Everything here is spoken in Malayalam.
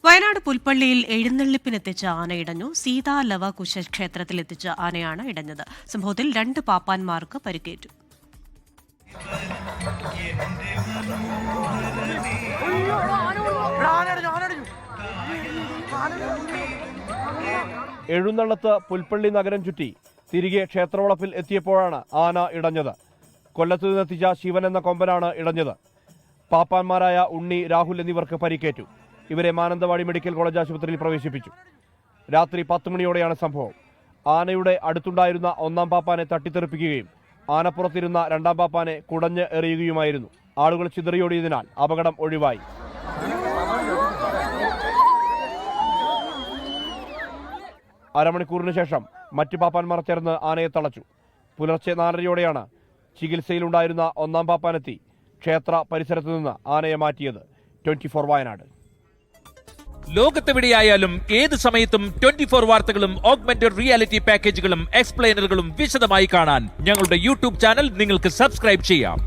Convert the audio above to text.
വയനാട് പുൽപ്പള്ളിയിൽ എഴുന്നള്ളിപ്പിനെത്തിച്ച ആന ഇടഞ്ഞു. സീതാ ലവകുശ ക്ഷേത്രത്തിലെത്തിച്ച ആനയാണ് ഇടഞ്ഞത്. സംഭവത്തിൽ 2 പാപ്പാന്മാർക്ക് പരിക്കേറ്റു. എഴുന്നള്ളത്ത് പുൽപ്പള്ളി നഗരം ചുറ്റി തിരികെ ക്ഷേത്രവളപ്പിൽ എത്തിയപ്പോഴാണ് ആന ഇടഞ്ഞത്. കൊല്ലത്തു നിന്നെത്തിച്ച ശിവൻ എന്ന കൊമ്പനാണ് ഇടഞ്ഞത്. പാപ്പാന്മാരായ ഉണ്ണി, രാഹുൽ എന്നിവർക്ക് പരിക്കേറ്റു. ഇവരെ മാനന്തവാടി മെഡിക്കൽ കോളേജ് ആശുപത്രിയിൽ പ്രവേശിപ്പിച്ചു. രാത്രി 10 മണിയോടെയാണ് സംഭവം. ആനയുടെ അടുത്തുണ്ടായിരുന്ന 1-ാം പാപ്പാനെ തട്ടിത്തെറിപ്പിക്കുകയും ആനപ്പുറത്തിരുന്ന 2-ാം പാപ്പാനെ കുടഞ്ഞ് എറിയുകയുമായിരുന്നു. ആളുകൾ ചിതറിയോടിയതിനാൽ അപകടം ഒഴിവായി. അരമണിക്കൂറിന് ശേഷം മറ്റ് പാപ്പാന്മാർ ചേർന്ന് ആനയെ തളച്ചു. പുലർച്ചെ 4:30യോടെയാണ് ചികിത്സയിലുണ്ടായിരുന്ന 1-ാം പാപ്പാനെത്തി ക്ഷേത്ര പരിസരത്തു നിന്ന് ആനയെ മാറ്റിയത്. 24 വയനാട്. ലോകത്തെവിടെയായാലും ഏത് സമയത്തും 24 വാർത്തകളും ഓഗ്മെന്റഡ് റിയാലിറ്റി പാക്കേജുകളും എക്സ്പ്ലെയിനറുകളും വിശദമായി കാണാൻ ഞങ്ങളുടെ യൂട്യൂബ് ചാനൽ നിങ്ങൾക്ക് സബ്സ്ക്രൈബ് ചെയ്യാം.